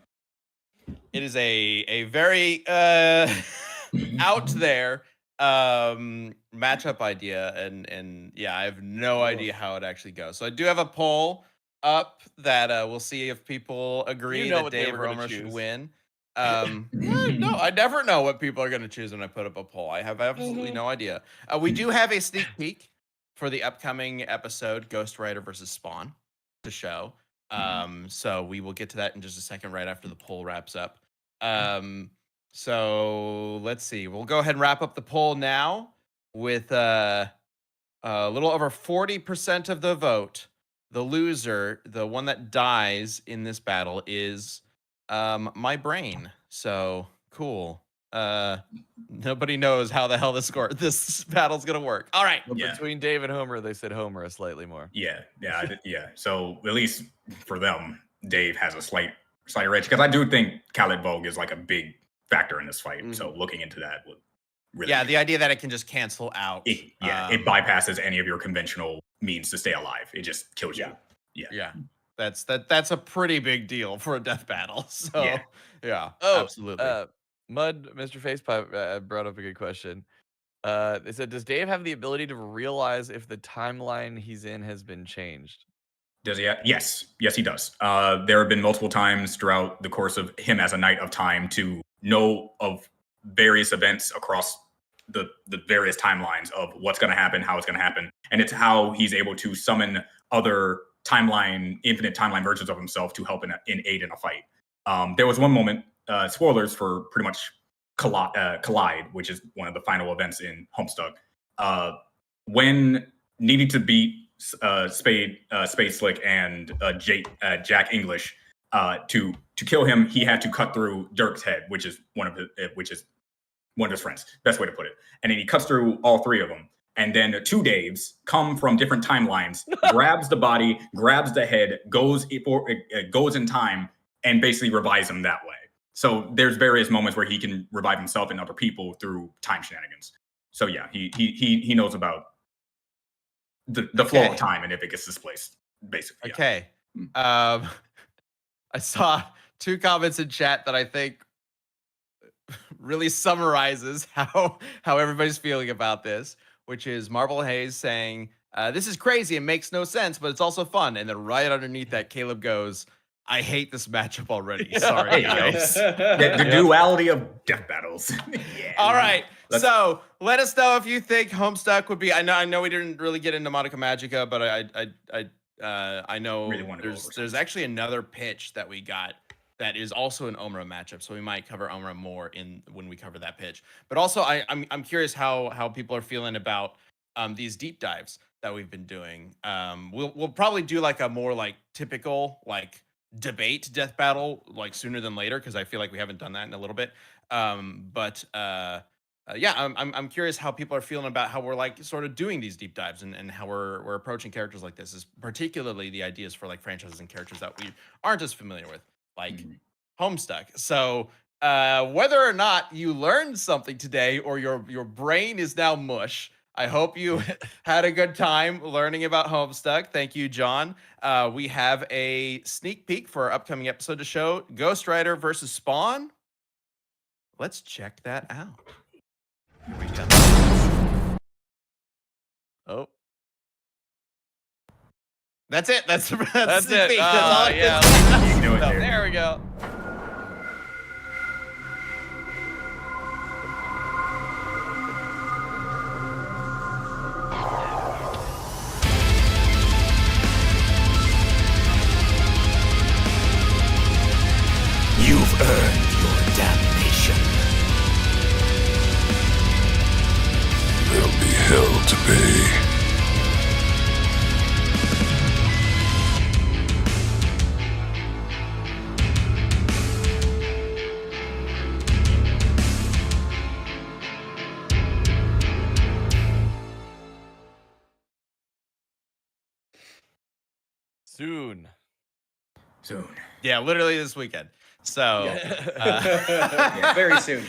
It is a very out there matchup idea, and yeah, I have no idea how it actually goes. So I do have a poll up that we'll see if people agree that Dave or Homura should win. No, I never know what people are going to choose when I put up a poll. I have absolutely no idea. We do have a sneak peek for the upcoming episode, Ghost Rider versus Spawn, the show. So we will get to that in just a second, right after the poll wraps up. So let's see. We'll go ahead and wrap up the poll now with a little over 40% of the vote. The loser, the one that dies in this battle, is my brain. So cool. Nobody knows how the hell this battle's gonna work. All right. Well, between Dave and Homura, they said Homura slightly more. Yeah. So at least for them, Dave has a slight edge, because I do think Khaled Vogue is like a big factor in this fight. So looking into that would really the idea that it can just cancel out. It bypasses any of your conventional means to stay alive. It just kills you. Yeah. That's a pretty big deal for a death battle. So absolutely. Mud, Mr. Facepipe brought up a good question. They said, does Dave have the ability to realize if the timeline he's in has been changed? Does he? Yes, he does. There have been multiple times throughout the course of him as a Knight of Time to know of various events across the various timelines of what's going to happen, how it's going to happen. And it's how he's able to summon other infinite timeline versions of himself to help aid in a fight. There was one moment, spoilers for pretty much Collide, which is one of the final events in Homestuck, when needing to beat Spade Slick and Jack English to kill him, he had to cut through Dirk's head, which is one of his friends. Best way to put it. And then he cuts through all three of them. And then two Daves come from different timelines, grabs the body, grabs the head, goes in time, and basically revives him that way. So there's various moments where he can revive himself and other people through time shenanigans. So yeah, he knows about the flow of time and if it gets displaced, basically. Okay. I saw two comments in chat that I think really summarizes how everybody's feeling about this, which is Marble Hayes saying, this is crazy and makes no sense, but it's also fun. And then right underneath that, Caleb goes, I hate this matchup already. Sorry, guys. The duality of death battles. All right. So let us know if you think Homestuck would be. I know we didn't really get into Madoka Magica, but I know really there's actually another pitch that we got that is also an Homura matchup. So we might cover Homura more when we cover that pitch. But also I'm curious how people are feeling about these deep dives that we've been doing. We'll probably do like a more like typical like debate death battle like sooner than later, because I feel like we haven't done that in a little bit. I'm curious how people are feeling about how we're like sort of doing these deep dives and how we're approaching characters like this, is particularly the ideas for like franchises and characters that we aren't as familiar with, like Homestuck. So whether or not you learned something today or your brain is now mush, I hope you had a good time learning about Homestuck. Thank you, John. We have a sneak peek for our upcoming episode to show Ghost Rider versus Spawn. Let's check that out. Here we go. Oh. That's it. That's it. That's all. Yeah. You can do it, dude. There we go. You've earned your damnation. There'll be hell to pay. Soon. Yeah, literally this weekend. So Very soon.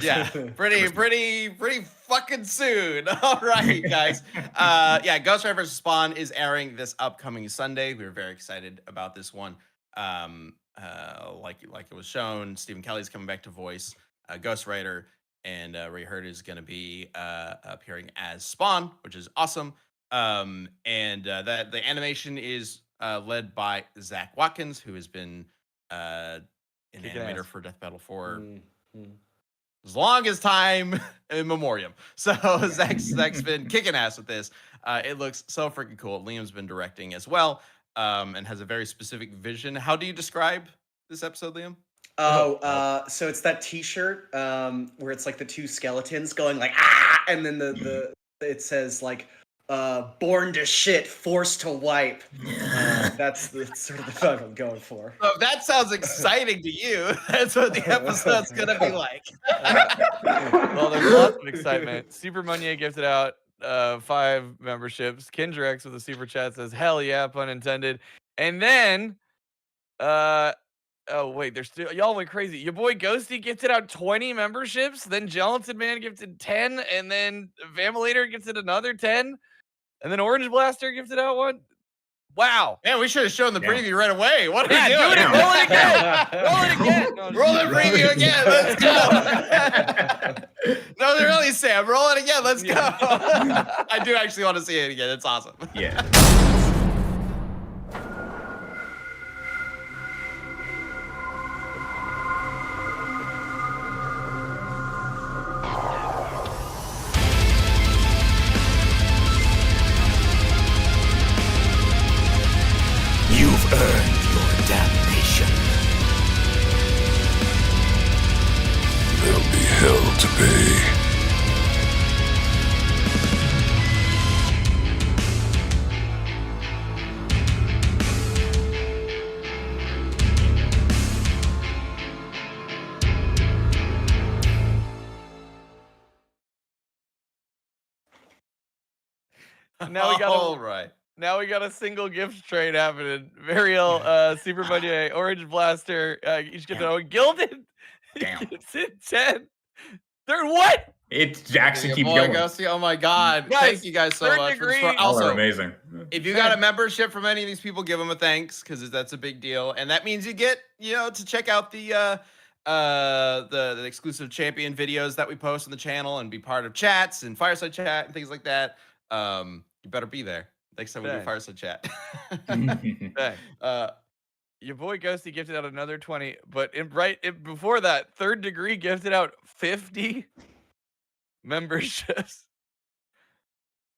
yeah, pretty fucking soon. All right, guys. Yeah, Ghost Rider vs. Spawn is airing this upcoming Sunday. We were very excited about this one. Like it was shown, Stephen Kelly's coming back to voice Ghost Rider, and Ray Hurd is going to be appearing as Spawn, which is awesome. And that the animation is led by Zach Watkins, who has been an animator for Death Battle for as long as time in memoriam. So Zach's been kicking ass with this. It looks so freaking cool. Liam's been directing as well, and has a very specific vision. How do you describe this episode, Liam? So it's that T-shirt where it's like the two skeletons going like and then the it says like born to shit, forced to wipe. That's sort of the vibe I'm going for. So if that sounds exciting to you, that's what the episode's gonna be like. Well, there's lots of excitement. Super Money gifted out 5 memberships. Kindrex with a super chat says, "Hell yeah," pun intended. And then, oh wait, there's still y'all went crazy. Your boy Ghosty gifted out 20 memberships. Then Gelatin Man gifted 10, and then Vamilator gifted another 10. And then Orange Blaster gifted out 1. Wow. Man, we should have shown the preview right away. What are we Yeah, doing? do it. Roll it again. Roll it again. No, Roll the preview again. Let's go. No, really, Sam. Roll it again. Let's go. I do actually want to see it again. It's awesome. Yeah. You've earned your damnation. There'll be hell to pay. Now we got all right. Now we got a single gift trade happening. Varial, Super Money, Orange Blaster, each get to Gilded. Damn. It's in 10. Third what? It actually Your keeps boy going. Ghosty, oh my God. Guys, Thank you guys so third much. degree. All are Also, amazing. if you got a membership from any of these people, give them a thanks, because that's a big deal. And that means you get, to check out the exclusive champion videos that we post on the channel and be part of chats and fireside chat and things like that. You better be there next time we do Dang. fireside chat. Dang. Your boy Ghosty gifted out another 20, but before that, Third Degree gifted out 50 memberships.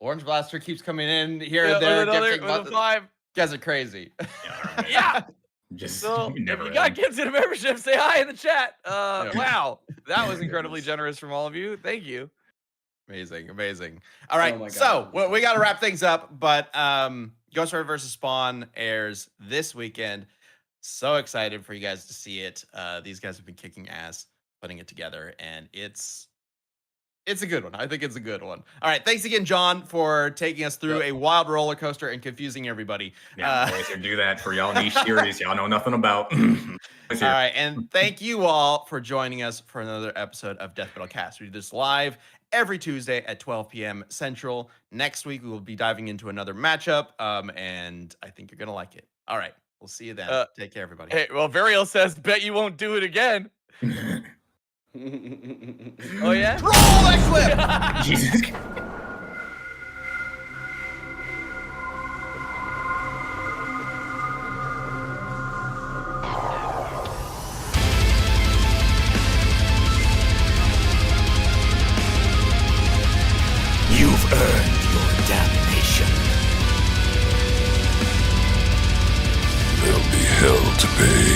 Orange Blaster keeps coming in here Yeah, and there. with gifting a 5. You guys are crazy. Yeah. Just So if never you got end. gifted a membership, say hi in the chat. Wow, that was incredibly generous from all of you. Thank you. Amazing. All right, Oh my so God. we got to wrap things up, but Ghost Rider vs. Spawn airs this weekend. So excited for you guys to see it. These guys have been kicking ass putting it together, and it's a good one. I think it's a good one. All right, thanks again, John, for taking us through a wild roller coaster and confusing everybody. Yeah, always here to do that for y'all niche series y'all know nothing about. All right, and thank you all for joining us for another episode of Death Battlecast. We do this live every Tuesday at 12 p.m. Central. Next week, we will be diving into another matchup, and I think you're going to like it. All right, we'll see you then. Take care, everybody. Hey, well, Varial says, bet you won't do it again. Oh, yeah? Roll that clip! Jesus. You've earned your damnation. There'll be hell to pay.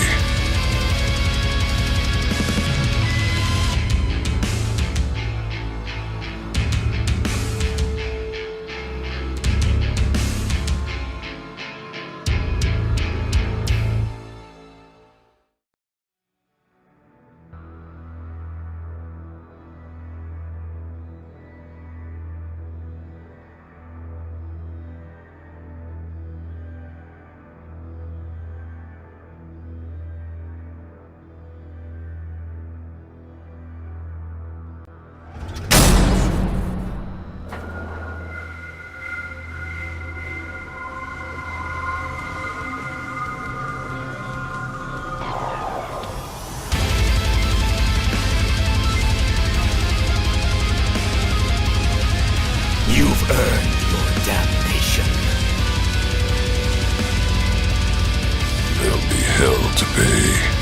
pay.